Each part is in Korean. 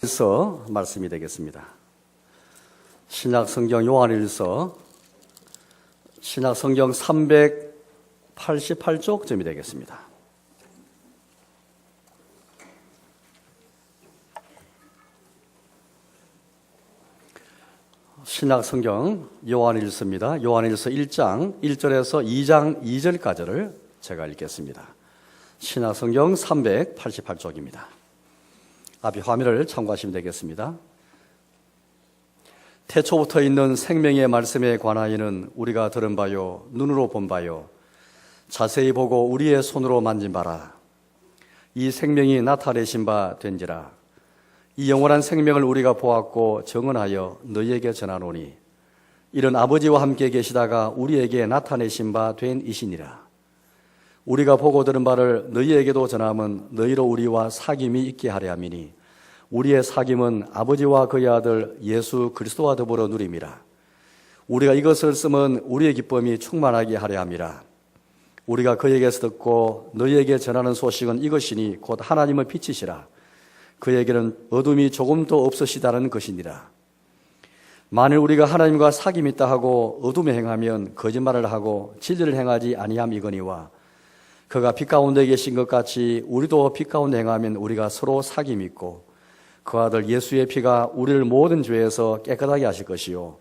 서 말씀이 되겠습니다. 신약성경 요한일서 신약성경 388쪽쯤이 되겠습니다. 신약성경 요한일서입니다. 요한일서 1장 1절에서 2장 2절까지를 제가 읽겠습니다. 신약성경 388쪽입니다. 앞에 화면을 참고하시면 되겠습니다. 태초부터 있는 생명의 말씀에 관하여는 우리가 들은 바요, 눈으로 본 바요, 자세히 보고 우리의 손으로 만진 바라. 이 생명이 나타내신 바 된지라. 이 영원한 생명을 우리가 보았고 증언하여 너희에게 전하노니 이런 아버지와 함께 계시다가 우리에게 나타내신 바 된 이시니라. 우리가 보고 들은 바를 너희에게도 전함은 너희로 우리와 사귐이 있게 하려 함이니 우리의 사귐은 아버지와 그의 아들 예수 그리스도와 더불어 누림이라. 우리가 이것을 쓰면 우리의 기쁨이 충만하게 하려 함이라. 우리가 그에게서 듣고 너희에게 전하는 소식은 이것이니 곧 하나님의 빛이시라. 그에게는 어둠이 조금도 없으시다는 것이니라. 만일 우리가 하나님과 사귐이 있다 하고 어둠에 행하면 거짓말을 하고 진리를 행하지 아니함이거니와 그가 빛 가운데 계신 것 같이 우리도 빛 가운데 행하면 우리가 서로 사귐이 있고 그 아들 예수의 피가 우리를 모든 죄에서 깨끗하게 하실 것이요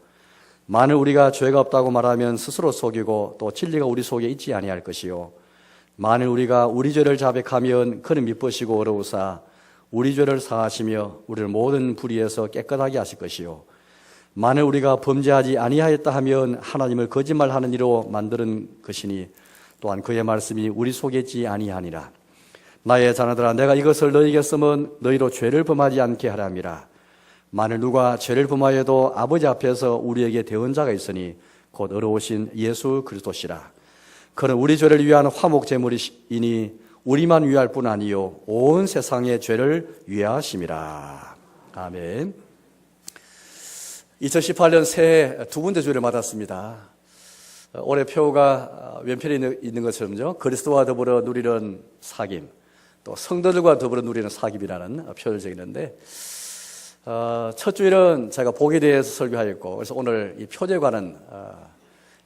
만일 우리가 죄가 없다고 말하면 스스로 속이고 또 진리가 우리 속에 있지 아니할 것이요 만일 우리가 우리 죄를 자백하면 그는 미쁘시고 어려우사 우리 죄를 사하시며 우리를 모든 불의에서 깨끗하게 하실 것이요 만일 우리가 범죄하지 아니하였다 하면 하나님을 거짓말하는 이로 만드는 것이니 또한 그의 말씀이 우리 속에 있지 아니하니라. 나의 자녀들아 내가 이것을 너희에게 쓰면 너희로 죄를 범하지 않게 하려 함이라. 만일 누가 죄를 범하여도 아버지 앞에서 우리에게 대언자가 있으니 곧 어려우신 예수 그리스도시라. 그는 우리 죄를 위한 화목 제물이니 우리만 위할 뿐 아니요 온 세상의 죄를 위하심이라. 아멘. 2018년 새해 두 번째 주일을 맞았습니다. 올해 표가 왼편에 있는 것처럼요, 그리스도와 더불어 누리는 사귐, 또 성도들과 더불어 누리는 사귐이라는 표를 적었는데, 첫 주일은 제가 복에 대해서 설교하였고, 그래서 오늘 이 표제에 관한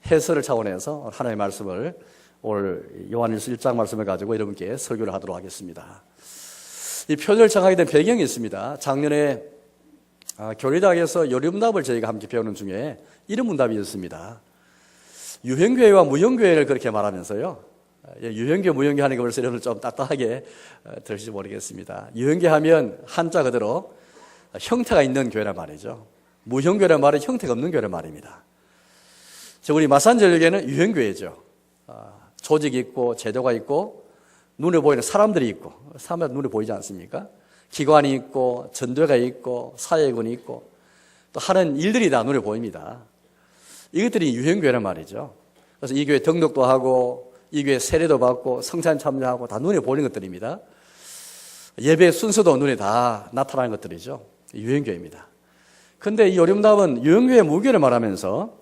해설을 차원에서 하나님의 말씀을 오늘 요한일서 1장 말씀을 가지고 여러분께 설교를 하도록 하겠습니다. 이 표제를 정하게 된 배경이 있습니다. 작년에 교리학에서 요리문답을 저희가 함께 배우는 중에 이런 문답이 있었습니다. 유형교회와 무형교회를 그렇게 말하면서요. 유형교, 무형교 하는 거 벌써 여러분 좀 딱딱하게 들으실지 모르겠습니다. 유형교 하면 한자 그대로 형태가 있는 교회란 말이죠. 무형교회란 말은 형태가 없는 교회란 말입니다. 우리 마산전력에는 유형교회죠. 조직이 있고 제도가 있고 눈에 보이는 사람들이 있고 사람들 눈에 보이지 않습니까? 기관이 있고 전도회가 있고 사회군이 있고 또 하는 일들이 다 눈에 보입니다. 이것들이 유형교회란 말이죠. 그래서 이 교회 등록도 하고 이 교회 세례도 받고 성찬 참여하고 다 눈에 보이는 것들입니다. 예배 순서도 눈에 다 나타나는 것들이죠. 유형교회입니다. 그런데 이 요림답은 유형교회 무교회를 말하면서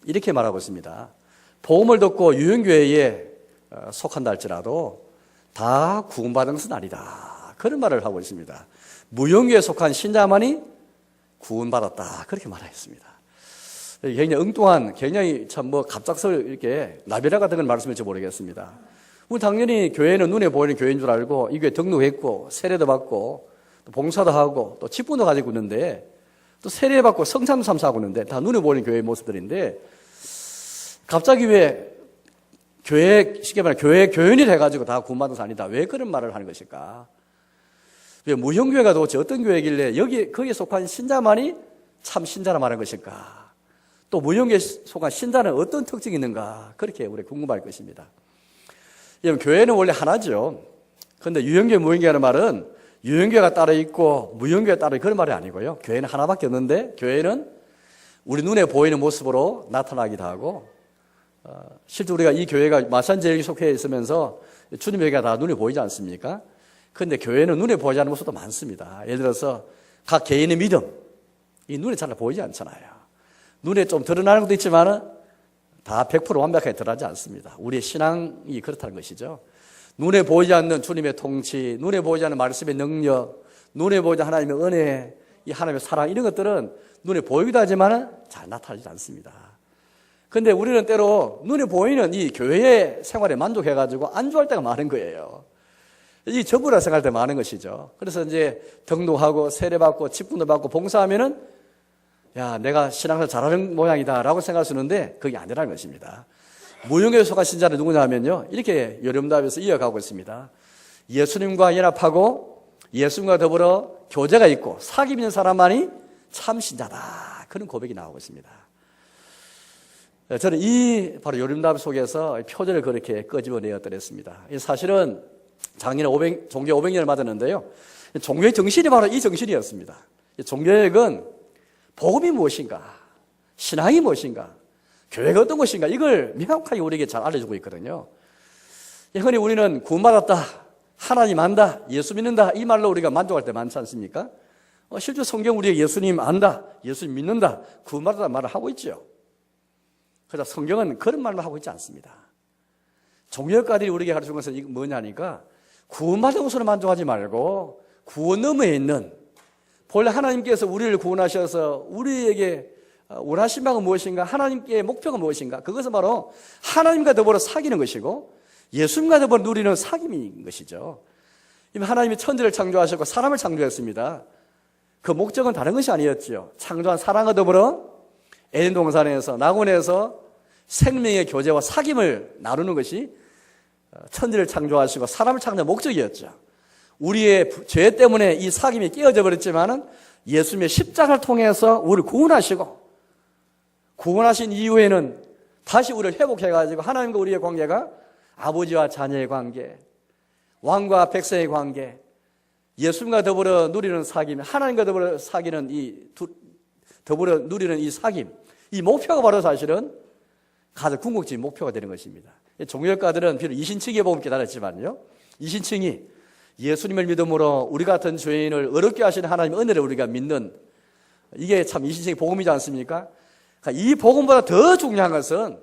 이렇게 말하고 있습니다. 복음을 듣고 유형교회에 속한다 할지라도 다 구원받은 것은 아니다. 그런 말을 하고 있습니다. 무형교회에 속한 신자만이 구원받았다. 그렇게 말하였습니다. 굉장히 엉뚱한, 굉장히 참 갑작스럽게 이렇게 나비라 같은 걸 말씀할지 모르겠습니다. 우리 당연히 교회는 눈에 보이는 교회인 줄 알고 이 교회 등록했고 세례도 받고 또 봉사도 하고 또 직분도 가지고 있는데 또 세례 받고 성찬도 참사하고 있는데 다 눈에 보이는 교회의 모습들인데 갑자기 왜 교회, 쉽게 말해 교회 교연이 해가지고 다 구원받은 것이 아니다. 왜 그런 말을 하는 것일까? 왜 무형교회가 도대체 어떤 교회길래 거기에 속한 신자만이 참 신자라 말하는 것일까? 또 무형교회에 속한 신자는 어떤 특징이 있는가? 그렇게 우리 궁금할 것입니다. 교회는 원래 하나죠. 그런데 유형교회, 무형교회라는 말은 유형교회가 따로 있고 무형교회가 따로 있고 그런 말이 아니고요. 교회는 하나밖에 없는데 교회는 우리 눈에 보이는 모습으로 나타나기도 하고 실제 우리가 이 교회가 마산제일교회 속해 있으면서 주님의 교회가 다 눈에 보이지 않습니까? 그런데 교회는 눈에 보이지 않는 모습도 많습니다. 예를 들어서 각 개인의 믿음, 이 눈에 잘 보이지 않잖아요. 눈에 좀 드러나는 것도 있지만 다 100% 완벽하게 드러나지 않습니다. 우리의 신앙이 그렇다는 것이죠. 눈에 보이지 않는 주님의 통치, 눈에 보이지 않는 말씀의 능력, 눈에 보이는 하나님의 은혜, 이 하나님의 사랑 이런 것들은 눈에 보이기도 하지만 잘 나타나지 않습니다. 근데 우리는 때로 눈에 보이는 이 교회 생활에 만족해가지고 안주할 때가 많은 거예요. 이 전부라 생각할 때 많은 것이죠. 그래서 이제 등록하고 세례받고 직분도 받고 봉사하면은 야, 내가 신앙생활 잘하는 모양이다 라고 생각할 수 있는데 그게 아니라는 것입니다. 무용에 속한 신자는 누구냐 하면요, 이렇게 요령답에서 이어가고 있습니다. 예수님과 연합하고 예수님과 더불어 교제가 있고 사귐 있는 사람만이 참 신자다, 그런 고백이 나오고 있습니다. 저는 이 바로 요령답 속에서 표절을 그렇게 끄집어내었더랬습니다. 사실은 작년에 종교 500년을 맞았는데요, 종교의 정신이 바로 이 정신이었습니다. 종교혁은 복음이 무엇인가, 신앙이 무엇인가, 교회가 어떤 것인가, 이걸 명확하게 우리에게 잘 알려주고 있거든요. 흔히 우리는 구원받았다, 하나님 안다, 예수 믿는다, 이 말로 우리가 만족할 때 많지 않습니까? 실제 성경 우리가 예수님 안다, 예수님 믿는다, 구원받았다 말을 하고 있죠. 그러나 성경은 그런 말을 하고 있지 않습니다. 종교학자들이 우리에게 가르친 것은 뭐냐니까, 구원받은 것으로 만족하지 말고 구원 너머에 있는, 본래 하나님께서 우리를 구원하셔서 우리에게 원하신 바가 무엇인가, 하나님께 목표가 무엇인가, 그것은 바로 하나님과 더불어 사귀는 것이고 예수님과 더불어 누리는 사귐인 것이죠. 하나님이 천지를 창조하셨고 사람을 창조했습니다. 그 목적은 다른 것이 아니었죠. 창조한 사람과 더불어 에덴 동산에서, 낙원에서 생명의 교제와 사귐을 나누는 것이 천지를 창조하시고 사람을 창조한 목적이었죠. 우리의 죄 때문에 이 사귐이 깨어져 버렸지만은 예수님의 십자가를 통해서 우리를 구원하시고, 구원하신 이후에는 다시 우리를 회복해가지고 하나님과 우리의 관계가 아버지와 자녀의 관계, 왕과 백성의 관계, 예수님과 더불어 누리는 사귐, 하나님과 더불어 사귀는 더불어 누리는 이 사귐, 이 목표가 바로 사실은 가장 궁극적인 목표가 되는 것입니다. 종교학자들은 비록 이신층의 복음을 깨달았지만요, 이신층이 예수님을 믿음으로 우리 같은 죄인을 어렵게 하시는 하나님의 은혜를 우리가 믿는, 이게 참 이신층의 복음이지 않습니까? 이 복음보다 더 중요한 것은,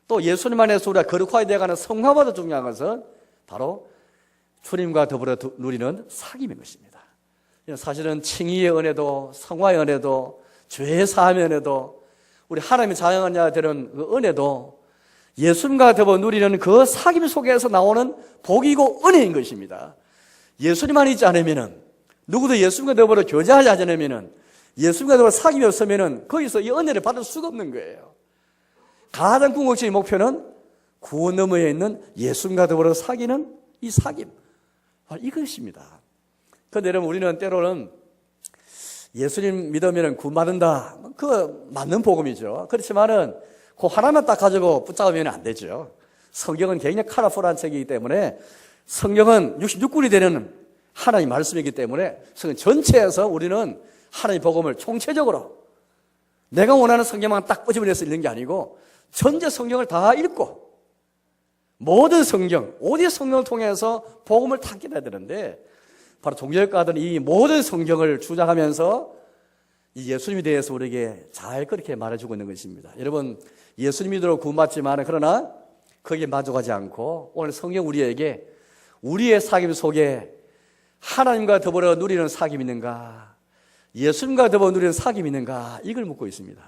또 예수님 안에서 우리가 거룩하게 되어가는 성화보다 중요한 것은 바로 주님과 더불어 누리는 사귐인 것입니다. 사실은 칭의의 은혜도, 성화의 은혜도, 죄의 사함의 은혜도, 우리 하나님의 자녀가 되는 그 은혜도 예수님과 더불어 누리는 그 사귐 속에서 나오는 복이고 은혜인 것입니다. 예수님만 있지 않으면은, 누구도 예수님과 더불어 교제하지 않으면은, 예수님과 더불어 사귐이 없으면은 거기서 이 은혜를 받을 수가 없는 거예요. 가장 궁극적인 목표는 구원 너머에 있는 예수님과 더불어 사귀는 이 사귐, 이것입니다. 그런데 여러분, 우리는 때로는 예수님 믿으면 구원받는다, 그 맞는 복음이죠. 그렇지만은 그 하나만 딱 가지고 붙잡으면 안 되죠. 성경은 굉장히 컬러풀한 책이기 때문에, 성경은 66권이 되는 하나님 말씀이기 때문에 성경 전체에서 우리는 하나님 복음을 총체적으로 내가 원하는 성경만 딱 끄집어내서 읽는 게 아니고 전체 성경을 다 읽고 모든 성경, 오직 성경을 통해서 복음을 다 깨달아야 되는데, 바로 종교학자들은 이 모든 성경을 주장하면서 이 예수님에 대해서 우리에게 잘 그렇게 말해주고 있는 것입니다. 여러분, 예수님 믿으러 구원받지만 그러나 거기에 만족하지 않고 오늘 성경 우리에게 우리의 사귐 속에 하나님과 더불어 누리는 사귐이 있는가, 예수님과 더불어 누리는 사귐이 있는가, 이걸 묻고 있습니다.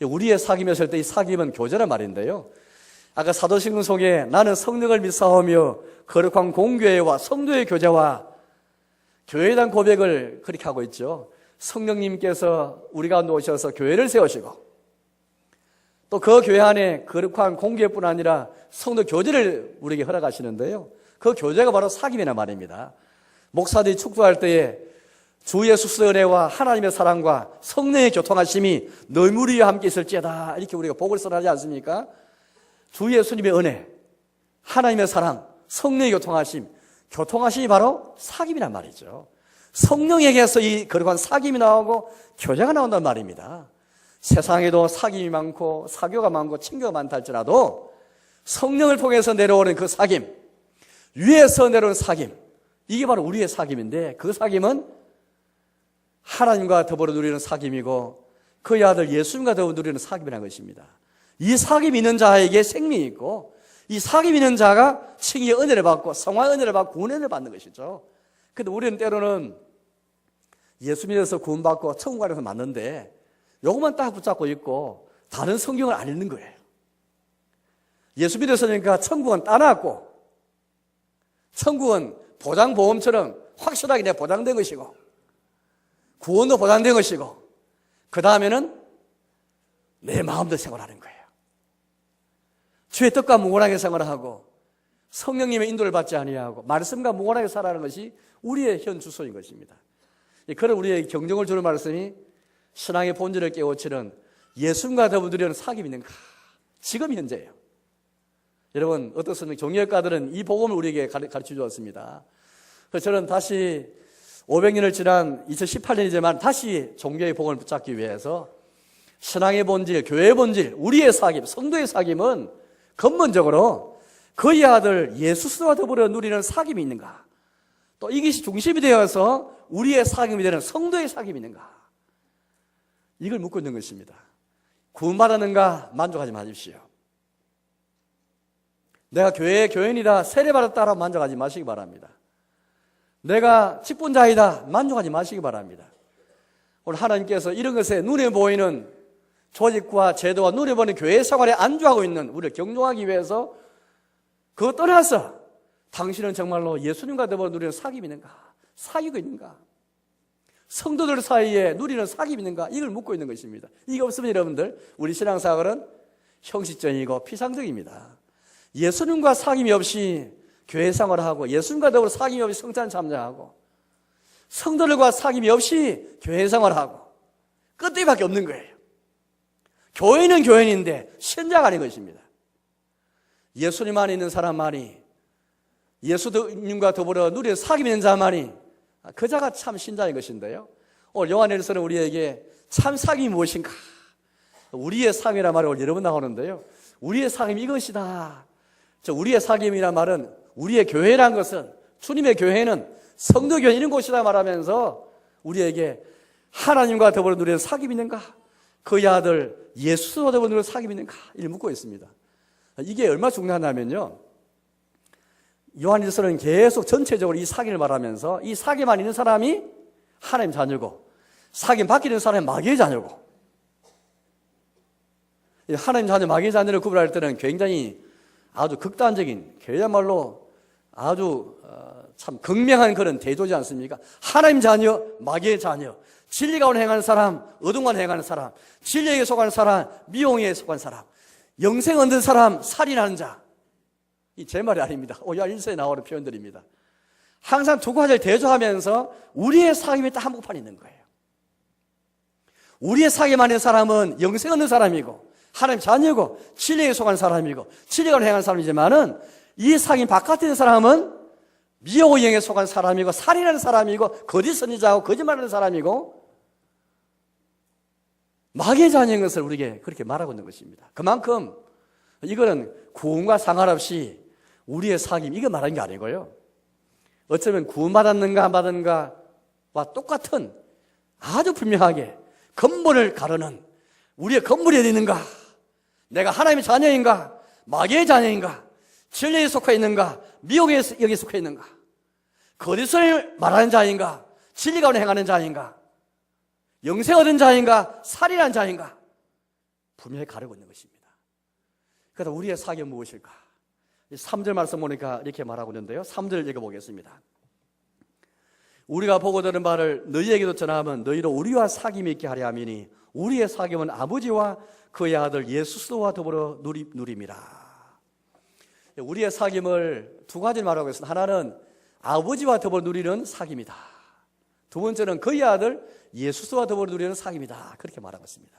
우리의 사귐이었을 때 이 사귐은 교제란 말인데요, 아까 사도신경 속에 나는 성령을 믿사오며 거룩한 공교회와 성도의 교제와 교회에 대한 고백을 그렇게 하고 있죠. 성령님께서 우리 가운데 오셔서 교회를 세우시고 또 그 교회 안에 거룩한 공교회뿐 아니라 성도 교제를 우리에게 허락하시는데요, 그 교제가 바로 사귐이란 말입니다. 목사들이 축도할 때에 주 예수의 은혜와 하나님의 사랑과 성령의 교통하심이 너희 무리와 함께 있을지어다, 이렇게 우리가 복을 선하지 않습니까? 주 예수님의 은혜, 하나님의 사랑, 성령의 교통하심이 바로 사귐이란 말이죠. 성령에게서 이 거룩한 사귐이 나오고 교제가 나온단 말입니다. 세상에도 사귐이 많고 사교가 많고 친교가 많다 할지라도 성령을 통해서 내려오는 그 사귐, 위에서 내려오는 사귐, 이게 바로 우리의 사귐인데, 그 사귐은 하나님과 더불어 누리는 사귐이고 그의 아들 예수님과 더불어 누리는 사귐이라는 것입니다. 이 사귐이 있는 자에게 생명이 있고, 이 사귐이 있는 자가 칭의의 은혜를 받고 성화의 은혜를 받고 구원의 은혜를 받는 것이죠. 그런데 우리는 때로는 예수 믿어서 구원받고 천국 가는 건 맞는데 요것만 딱 붙잡고 있고 다른 성경을 안 읽는 거예요. 예수 믿었으니까 천국은 따놨고 천국은 보장보험처럼 확실하게 내 보장된 것이고 구원도 보장된 것이고 그 다음에는 내 마음대로 생활하는 거예요. 주의 뜻과 무관하게 생활하고 성령님의 인도를 받지 아니하고 말씀과 무관하게 살아가는 것이 우리의 현 주소인 것입니다. 그런 우리의 경종을 주는 말씀이 신앙의 본질을 깨우치는 예수님과 더불어 누리는 사귐이 있는가? 지금 현재예요. 여러분 어떻습니까? 종교학가들은 이 복음을 우리에게 가르쳐 주었습니다. 그래서 저는 다시 500년을 지난 2018년이지만 다시 종교의 복음을 붙잡기 위해서 신앙의 본질, 교회의 본질, 우리의 사귐, 성도의 사귐은 근본적으로 그의 아들 예수와 더불어 누리는 사귐이 있는가? 또 이것이 중심이 되어서 우리의 사귐이 되는 성도의 사귐이 있는가? 이걸 묻고 있는 것입니다. 구원받았는가? 만족하지 마십시오. 내가 교회의 교인이다, 세례받았다라고 만족하지 마시기 바랍니다. 내가 직분자이다, 만족하지 마시기 바랍니다. 오늘 하나님께서 이런 것에 눈에 보이는 조직과 제도와 눈에 보이는 교회 생활에 안주하고 있는 우리를 경종하기 위해서 그거 떠나서 당신은 정말로 예수님과 더불어 누리는 사귐이 있는가? 사귀고 있는가? 성도들 사이에 누리는 사귐이 있는가? 이걸 묻고 있는 것입니다. 이게 없으면 여러분들 우리 신앙생활은 형식적이고 피상적입니다. 예수님과 사귐이 없이 교회 생활을 하고 예수님과 더불어 사귐이 없이 성찬 참여하고 성도들과 사귐이 없이 교회 생활을 하고 끄떡이밖에 없는 거예요. 교회는 교인인데 신자가 아닌 것입니다. 예수님 안에 있는 사람만이 예수님과 더불어 누리는 사귐이 있는 자만이 그 자가 참 신자인 것인데요. 오늘 요한일서는 우리에게 참 사귐이 무엇인가? 우리의 사귐이란 말이 오늘 여러 번 나오는데요. 우리의 사귐이 이것이다. 우리의 사귐이란 말은 우리의 교회란 것은 주님의 교회는 성도교회 이런 곳이다 말하면서 우리에게 하나님과 더불어 누리는 사귐이 있는가? 그의 아들 예수와 더불어 누리는 사귐이 있는가? 이를 묻고 있습니다. 이게 얼마나 중요하냐면요. 요한일서는 계속 전체적으로 이 사귐을 말하면서 이 사귐만 있는 사람이 하나님 자녀고 사귐 밖에 있는 사람이 마귀의 자녀고 하나님 자녀, 마귀의 자녀를 구분할 때는 굉장히 아주 극단적인 그야말로 아주 참 극명한 그런 대조지 않습니까? 하나님 자녀, 마귀의 자녀, 진리 가운데 행하는 사람, 어둠 가운데 행하는 사람, 진리에게 속한 사람, 미혹에 속한 사람, 영생 얻는 사람, 살인하는 자. 이 제 말이 아닙니다. 요한일서에 나오는 표현들입니다. 항상 두 가지를 대조하면서 우리의 사귐이 딱 한복판에 있는 거예요. 우리의 사귐 안에 사람은 영생 얻는 사람이고 하나님 자녀고 진리에 속한 사람이고 진리가 행한 사람이지만은 이 사귐 바깥에 있는 사람은 미혹의 영에 속한 사람이고 살인하는 사람이고 거짓 선지자고 거짓말하는 사람이고 마귀의 자녀인 것을 우리에게 그렇게 말하고 있는 것입니다. 그만큼 이거는 구원과 상관없이 우리의 사귐 이거 말하는 게 아니고요. 어쩌면 구원받았는가 안 받았는가와 똑같은 아주 분명하게 근본을 가르는 우리의 건물이 어디 있는가? 내가 하나님의 자녀인가? 마귀의 자녀인가? 진리에 속해 있는가? 미혹에 여기 속해 있는가? 거짓을 말하는 자인가? 진리 가운데 행하는 자인가? 영생 얻은 자인가? 살인한 자인가? 분명히 가르고 있는 것입니다. 그래서 우리의 사귐은 무엇일까? 3절 말씀 보니까 이렇게 말하고 있는데요. 3절 읽어보겠습니다. 우리가 보고 들은 바를 너희에게도 전하면 너희로 우리와 사귐이 있게 하려 함이니 우리의 사귐은 아버지와 그의 아들 예수와 더불어 누림이라. 우리의 사귐을 두 가지를 말하고 있습니다. 하나는 아버지와 더불어 누리는 사귐이다. 두 번째는 그의 아들 예수와 더불어 누리는 사귐이다. 그렇게 말하고 있습니다.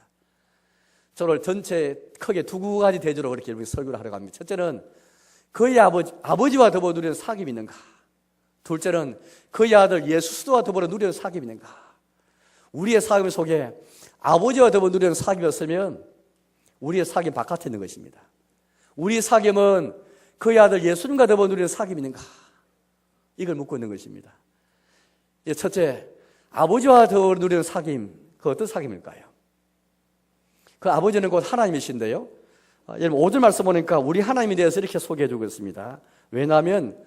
저는 전체 크게 두 가지 대조로 그렇게 설교를 하려고 합니다. 첫째는 그의 아버지와 더불어 누리는 사귐이 있는가? 둘째는 그의 아들 예수와 더불어 누리는 사귐이 있는가? 우리의 사귐 속에 아버지와 더불어 누리는 사귐이었으면 우리의 사귐 바깥에 있는 것입니다. 우리의 사귐은 그의 아들 예수님과 더불어 누리는 사귐이 있는가? 이걸 묻고 있는 것입니다. 첫째, 아버지와 더불어 누리는 사귐, 그 어떤 사귐일까요? 그 아버지는 곧 하나님이신데요. 여러분 5절 말씀 보니까 우리 하나님에 대해서 이렇게 소개해 주고 있습니다. 왜냐하면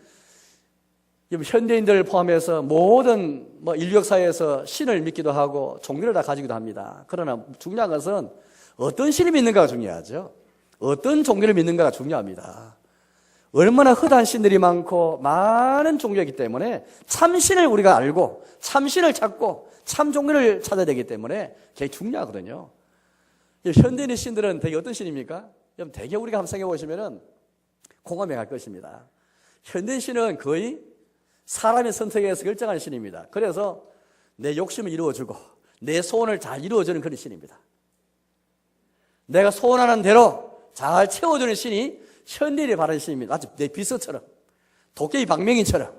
현대인들을 포함해서 모든 인류 역사에서 신을 믿기도 하고 종교를 다 가지기도 합니다. 그러나 중요한 것은 어떤 신을 믿는가가 중요하죠. 어떤 종교를 믿는가가 중요합니다. 얼마나 허다한 신들이 많고 많은 종교이기 때문에 참신을 우리가 알고 참신을 찾고 참 종교를 찾아야 되기 때문에 되게 중요하거든요. 현대인의 신들은 되게 어떤 신입니까? 되게 우리가 한번 생각해 보시면 공감해 갈 것입니다. 현대인 신은 거의 사람의 선택에 의해서 결정하는 신입니다. 그래서 내 욕심을 이루어주고 내 소원을 잘 이루어주는 그런 신입니다. 내가 소원하는 대로 잘 채워주는 신이 현대인이 바라는 신입니다. 마치 내 비서처럼, 도깨비 방맹이처럼,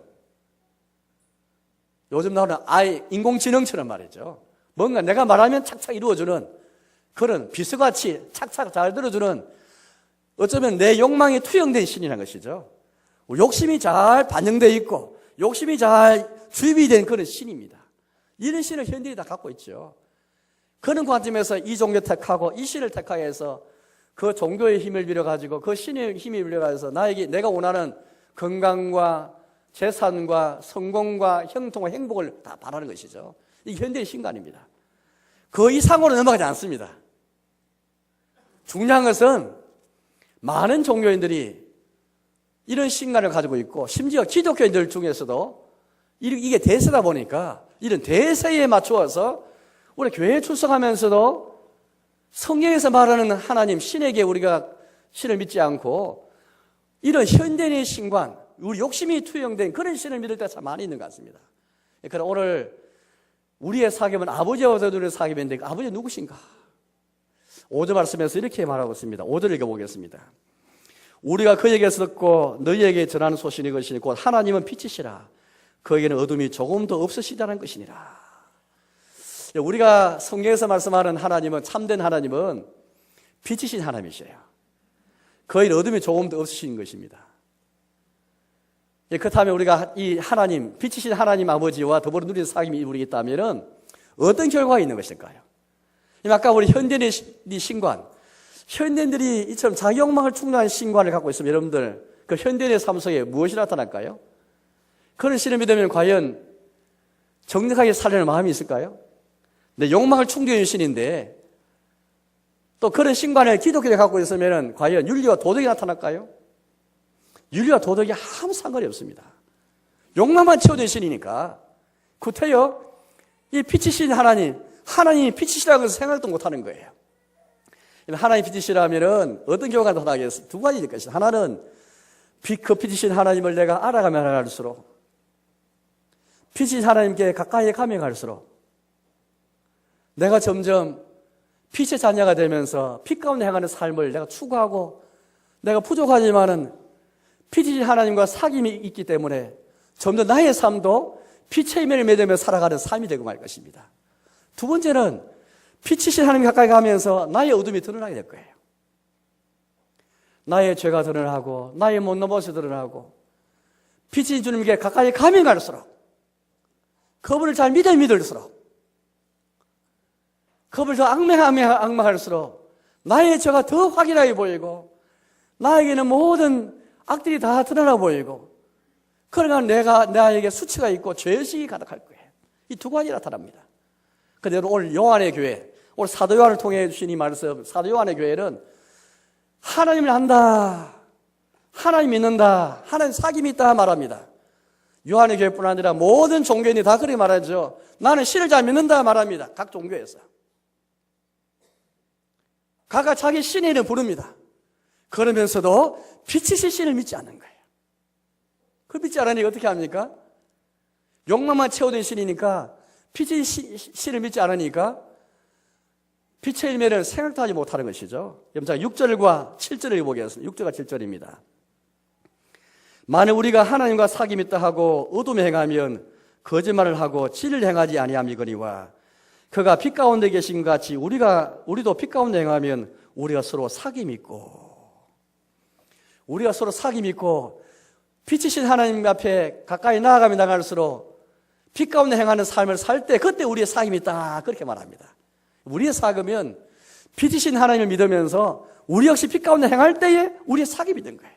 요즘 나오는 인공지능처럼 말이죠. 뭔가 내가 말하면 착착 이루어주는 그런 비서같이 착착 잘 들어주는, 어쩌면 내 욕망이 투영된 신이라는 것이죠. 욕심이 잘 반영되어 있고 욕심이 잘 주입이 된 그런 신입니다. 이런 신을 현대인이 다 갖고 있죠. 그런 관점에서 이 종교 택하고 이 신을 택하게 해서 그 종교의 힘을 빌어가지고 그 신의 힘을 빌어가지고 나에게 내가 원하는 건강과 재산과 성공과 형통과 행복을 다 바라는 것이죠. 이게 현대의 신관입니다. 그 이상으로 넘어가지 않습니다. 중요한 것은 많은 종교인들이 이런 신관을 가지고 있고 심지어 기독교인들 중에서도 이게 대세다 보니까 이런 대세에 맞추어서 우리 교회에 출석하면서도 성경에서 말하는 하나님, 신에게 우리가 신을 믿지 않고 이런 현대인의 신관, 우리 욕심이 투영된 그런 신을 믿을 때가 참 많이 있는 것 같습니다. 그럼 오늘 우리의 사귐은 아버지와 아들의 사귐인데 그 아버지 누구신가? 5절 말씀에서 이렇게 말하고 있습니다. 5절 읽어보겠습니다. 우리가 그에게서 듣고 너희에게 전하는 소식이 이것이니 곧 하나님은 빛이시라. 그에게는 어둠이 조금도 없으시다는 것이니라. 우리가 성경에서 말씀하는 하나님은, 참된 하나님은 빛이신 하나님이셔요. 그에게는 어둠이 조금도 없으신 것입니다. 그렇다면 우리가 이 하나님, 빛이신 하나님 아버지와 더불어 누리는 사귐이 이루어지게 있다면 어떤 결과가 있는 것일까요? 아까 우리 현대인의 신관, 현대인들이 이처럼 자기 욕망을 충족하는 신관을 갖고 있으면 여러분들 그 현대인의 삶 속에 무엇이 나타날까요? 그런 신을 믿으면 과연 정직하게 살려는 마음이 있을까요? 내 욕망을 충족해주는 신인데 또 그런 신관을 기독교에 갖고 있으면 과연 윤리와 도덕이 나타날까요? 윤리와 도덕이 아무 상관이 없습니다. 욕망만 채워준 신이니까. 구태여 이 빛이신 하나님이 빛이시라는 것을 생각도 못하는 거예요. 하나님이 빛이시라면 어떤 결과가 나타나겠어요? 두 가지일 것이다. 하나는 그 빛이신 하나님을 내가 알아가면 알아갈수록, 빛이신 하나님께 가까이 가면 갈수록 내가 점점 빛의 자녀가 되면서 빛 가운데 행하는 삶을 내가 추구하고, 내가 부족하지만은 빛이신 하나님과 사귐이 있기 때문에 점점 나의 삶도 빛의 힘을 맺으며 살아가는 삶이 되고 말 것입니다. 두 번째는 빛이신 하나님 가까이 가면서 나의 어둠이 드러나게 될 거예요. 나의 죄가 드러나고 나의 못난 모습이 드러나고, 빛이신 주님께 가까이 가면 갈수록, 그분을 잘 믿을수록, 그분을 더 악망할수록 나의 죄가 더 확연하게 보이고 나에게는 모든 악들이 다 드러나 보이고, 그러니까 나에게 수치가 있고 죄의식이 가득할 거예요. 이 두 가지 나타납니다. 그런데 오늘 요한의 교회, 오늘 사도 요한을 통해 주신 이 말씀, 사도 요한의 교회는 하나님을 안다, 하나님 믿는다, 하나님 사귐이 있다 말합니다. 요한의 교회뿐 아니라 모든 종교인이 다 그렇게 말하죠. 나는 신을 잘 믿는다 말합니다. 각 종교에서. 각각 자기 신의 이름을 부릅니다. 그러면서도 빛이신 신을 믿지 않는 거예요. 그 믿지 않으니까 어떻게 합니까? 욕망만 채워둔 신이니까, 빛의 신을 믿지 않으니까 빛의 일면을 생각도 하지 못하는 것이죠. 여러분, 6절과 7절을 읽어보겠습니다. 6절과 7절입니다. 만일 우리가 하나님과 사귐이 있다 하고 어둠에 행하면 거짓말을 하고 진리를 행하지 아니함이거니와, 그가 빛 가운데 계신 것 같이 우리도 빛 가운데 행하면 우리가 서로 사귐이 있고 빛이신 하나님 앞에 가까이 나아가면 나갈수록 빛 가운데 행하는 삶을 살 때 그때 우리의 사귐이 있다, 그렇게 말합니다. 우리의 사귐은 빛이신 하나님을 믿으면서 우리 역시 빛 가운데 행할 때에 우리의 사귐이 된 거예요.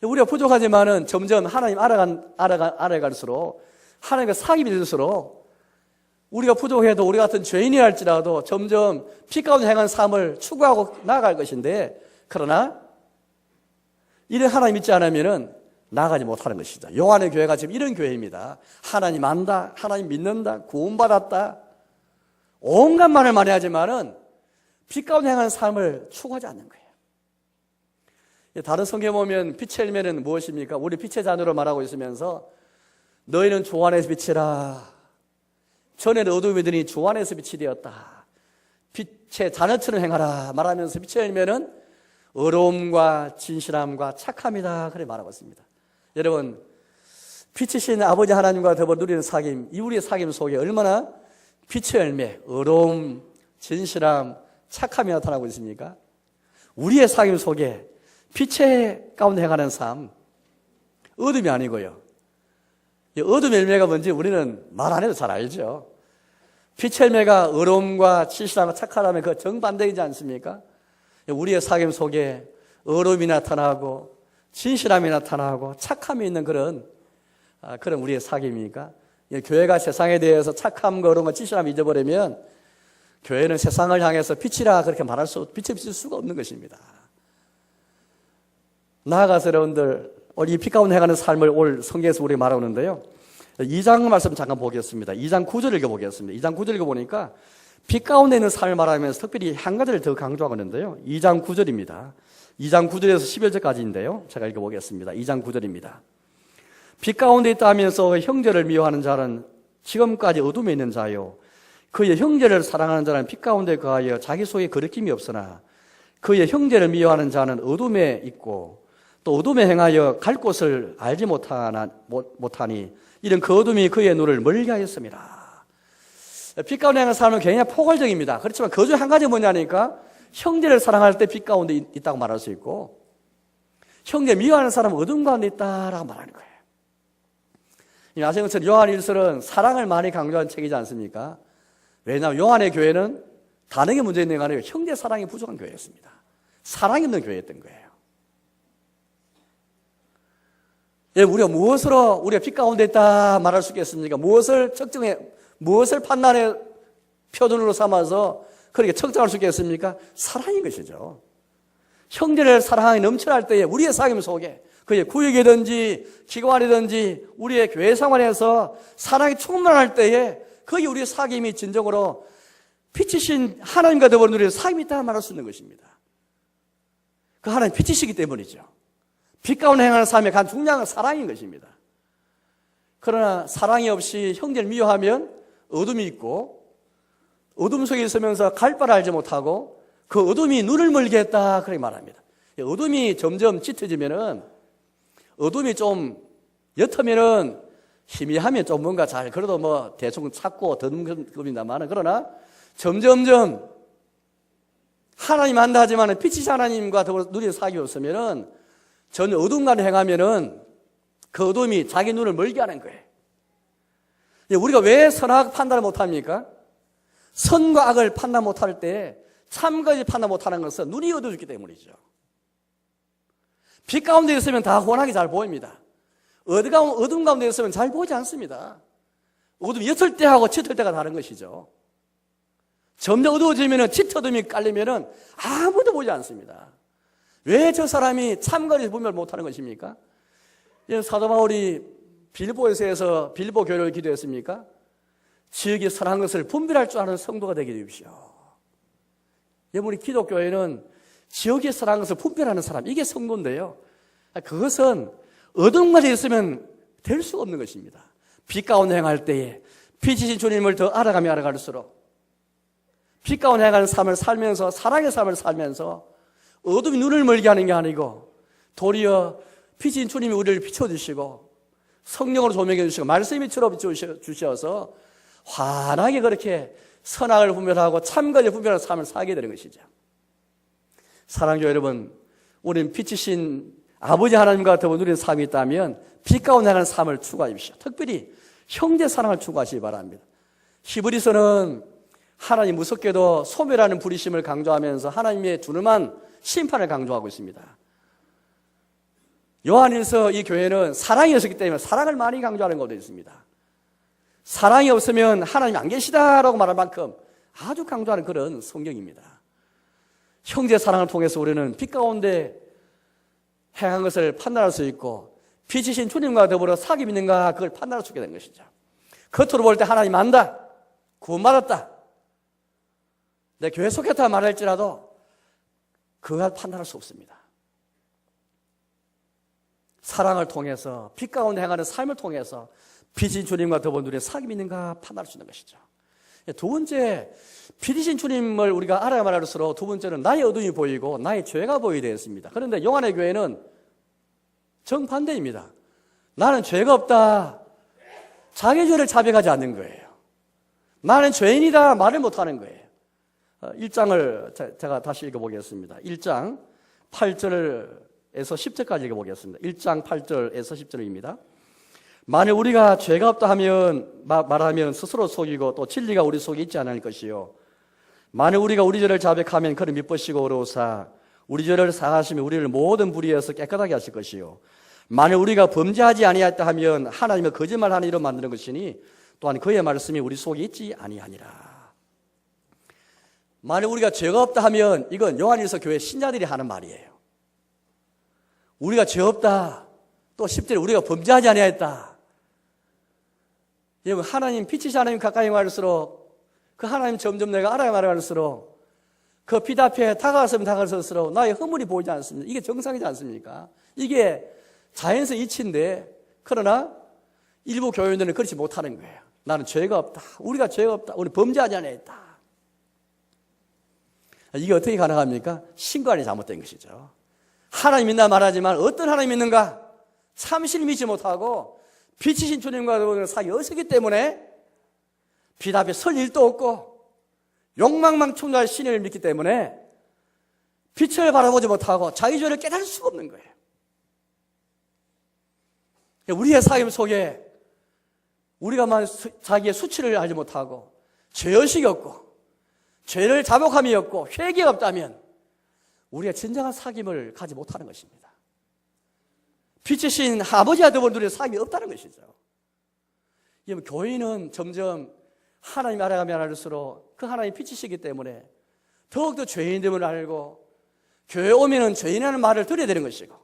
우리가 부족하지만은 점점 하나님 알아갈수록 하나님과 사귐이 될수록 우리가 부족해도 우리 같은 죄인이 할지라도 점점 피 가운데 행한 삶을 추구하고 나아갈 것인데, 그러나 이런 하나님 믿지 않으면은 나아가지 못하는 것이죠. 요한의 교회가 지금 이런 교회입니다. 하나님 안다, 하나님 믿는다, 구원받았다, 온갖 말을 많이 하지만은 피 가운데 행하는 삶을 추구하지 않는 거예요. 다른 성경에 보면 빛의 열매는 무엇입니까? 우리 빛의 자녀로 말하고 있으면서 너희는 주 안에서 빛이라. 전에는 어둠이더니 주 안에서 빛이 되었다. 빛의 자녀처럼 행하라 말하면서 빛의 열매는 의로움과 진실함과 착함이다. 그렇게 말하고 있습니다. 여러분, 빛이신 아버지 하나님과 더불어 누리는 사귐, 이 우리의 사귐 속에 얼마나 빛의 열매, 의로움, 진실함, 착함이 나타나고 있습니까? 우리의 사귐 속에 빛의 가운데 행하는 삶, 어둠이 아니고요. 이 어둠의 열매가 뭔지 우리는 말 안 해도 잘 알죠. 빛의 열매가 의로움과 진실함과 착함의 그 정반대이지 않습니까? 우리의 사귐 속에 의로움이 나타나고 진실함이 나타나고 착함이 있는 그런 우리의 사귐이니까, 교회가 세상에 대해서 착함과 의로움과 진실함을 잊어버리면 교회는 세상을 향해서 빛이라 그렇게 빛을 비칠 수가 없는 것입니다. 나아가서 여러분들, 이 빛 가운데 행하는 삶을 올 성경에서 우리가 말하는데요. 2장 말씀 잠깐 보겠습니다. 2장 9절 읽어보겠습니다. 2장 9절 읽어보니까 빛 가운데 있는 삶을 말하면서 특별히 한 가지를 더 강조하는데요. 2장 9절입니다. 2장 9절에서 11절까지인데요. 제가 읽어보겠습니다. 2장 9절입니다. 빛 가운데 있다 하면서 형제를 미워하는 자는 지금까지 어둠에 있는 자요. 그의 형제를 사랑하는 자는 빛 가운데 거하여 자기 속에 거리낌이 없으나 그의 형제를 미워하는 자는 어둠에 있고 또 어둠에 행하여 갈 곳을 알지 못하니 이런 그 어둠이 그의 눈을 멀게 하였습니다. 빛 가운데 행하는 삶은 굉장히 포괄적입니다. 그렇지만 그 중에 한 가지 뭐냐니까 형제를 사랑할 때 빛 가운데 있다고 말할 수 있고 형제 미워하는 사람은 어둠 가운데 있다라고 말하는 거예요. 아시는 것처럼 요한 1서는 사랑을 많이 강조한 책이지 않습니까? 왜냐하면 요한의 교회는 다른 게 문제 있는 게 아니고 형제 사랑이 부족한 교회였습니다. 사랑이 없는 교회였던 거예요. 우리가 무엇으로 우리가 빛 가운데 있다 말할 수 있겠습니까? 무엇을 판단의 표준으로 삼아서 그렇게 측정할 수 있겠습니까? 사랑인 것이죠. 형제를 사랑이 넘쳐날 때에 우리의 사귐 속에 그의 구역이든지 기관이든지 우리의 교회 생활에서 사랑이 충만할 때에 그게 우리의 사귐이 진정으로 빛이신 하나님과 더불어 누리는 사귐이 있다 말할 수 있는 것입니다. 그 하나님 빛이시기 때문이죠. 빛 가운데 행하는 삶의 가장 중요한 건 사랑인 것입니다. 그러나 사랑이 없이 형제를 미워하면 어둠이 있고 어둠 속에 있으면서 갈 바를 알지 못하고 그 어둠이 눈을 멀게 했다 그렇게 말합니다. 어둠이 점점 짙어지면은 어둠이 좀 옅으면은 희미하면 좀 뭔가 잘 그래도 뭐 대충 찾고 듣는 겁니다만 그러나 점점점 하나님 한다 하지만 빛이신 하나님과 더불어 누리는 사귐이 없으면은 전혀 어둠간에 행하면은 그 어둠이 자기 눈을 멀게 하는 거예요. 우리가 왜 선악 판단을 못합니까? 선과 악을 판단 못할 때 참것을 판단 못하는 것은 눈이 어두워졌기 때문이죠. 빛 가운데 있으면 다 훤하게 잘 보입니다. 어둠 가운데 있으면 잘 보이지 않습니다. 어둠이 옅을 때하고 짙을 때가 다른 것이죠. 점점 어두워지면 짙어둠이 깔리면 아무도 보지 않습니다. 왜 저 사람이 참거리 분별 못하는 것입니까? 사도 바울이 빌보에서 빌보 교회를 기도했습니까? 지역이 선한 것을 분별할 줄 아는 성도가 되게 되십시오. 우리 기독교회는 지역이 선한 것을 분별하는 사람, 이게 성도인데요. 그것은 어둠까지 있으면 될 수가 없는 것입니다. 빛 가운데 행할 때에 빛이신 주님을 더 알아가며 알아갈수록 빛 가운데 행하는 삶을 살면서 사랑의 삶을 살면서 어둠이 눈을 멀게 하는 게 아니고 도리어 빛이신 주님이 우리를 비춰주시고 성령으로 조명해 주시고 말씀이 비춰 주셔서 환하게 그렇게 선악을 분별하고 참것을 분별하는 삶을 살게 되는 것이죠. 사랑하는 여러분, 우리는 빛이신 아버지 하나님과 더불어 누리는 삶이 있다면 빛 가운데 하는 삶을 추구하십시오. 특별히 형제 사랑을 추구하시기 바랍니다. 히브리서는 하나님 무섭게도 소멸하는 불의심을 강조하면서 하나님의 준엄한 심판을 강조하고 있습니다. 요한일서 이 교회는 사랑이 없었기 때문에 사랑을 많이 강조하는 것도 있습니다. 사랑이 없으면 하나님이 안 계시다라고 말할 만큼 아주 강조하는 그런 성경입니다. 형제 사랑을 통해서 우리는 빛 가운데 행한 것을 판단할 수 있고 빛이신 주님과 더불어 사귐이 있는가 그걸 판단할 수 있게 된 것이죠. 겉으로 볼 때 하나님 안다, 구원받았다, 내 교회 속했다 말할지라도 그걸 판단할 수 없습니다. 사랑을 통해서 빛 가운데 행하는 삶을 통해서 빛이신 주님과 더불어 누리는 사귐이 있는가 판단할 수 있는 것이죠. 두 번째, 빛이신 주님을 우리가 알아야 말할수록 두 번째는 나의 어둠이 보이고 나의 죄가 보이게 되었습니다. 그런데 요한의 교회는 정반대입니다. 나는 죄가 없다, 자기 죄를 자백하지 않는 거예요. 나는 죄인이다 말을 못하는 거예요. 1장을 제가 다시 읽어보겠습니다. 1장 8절에서 10절까지 읽어보겠습니다. 1장 8절에서 10절입니다. 만일 우리가 죄가 없다 하면 말하면 스스로 속이고 또 진리가 우리 속에 있지 않을 것이요, 만일 우리가 우리 죄를 자백하면 그를 미쁘시고 의로우사 우리 죄를 사하시며 우리를 모든 불의에서 깨끗하게 하실 것이요, 만일 우리가 범죄하지 아니하였다 하면 하나님의 거짓말하는 이로 만드는 것이니 또한 그의 말씀이 우리 속에 있지 아니하니라. 만일 우리가 죄가 없다 하면 이건 요한일서 교회 신자들이 하는 말이에요. 우리가 죄 없다, 또 10절에 우리가 범죄하지 아니하였다. 여러분, 하나님 빛이신 하나님 가까이 갈수록 그 하나님 점점 내가 알아야 말할수록 그 빛 앞에 다가갔으면 다가갈수록 나의 허물이 보이지 않습니다. 이게 정상이지 않습니까? 이게 자연스러운 이치인데, 그러나 일부 교회들은 그렇지 못하는 거예요. 나는 죄가 없다, 우리가 죄가 없다, 우리 범죄하지 아니하였다. 이게 어떻게 가능합니까? 신관이 잘못된 것이죠. 하나님 믿나 말하지만 어떤 하나님 믿는가 참신히 믿지 못하고 빛이신 주님과 사이 어색기 때문에 빛 앞에 설 일도 없고 욕망만 충만한 신을 믿기 때문에 빛을 바라보지 못하고 자기 죄를 깨달을 수가 없는 거예요. 우리의 삶 속에 우리가 자기의 수치를 알지 못하고 죄의식이 없고 죄를 자복함이 없고 회개가 없다면 우리가 진정한 사귐을 가지 못하는 것입니다. 빛이신 아버지와 더불어 누리는 사귐이 없다는 것이죠. 교인은 점점 하나님 알아가면 알수록 그 하나님 빛이시기 때문에 더욱더 죄인됨을 알고 교회 오면은 죄인이라는 말을 들어야 되는 것이고,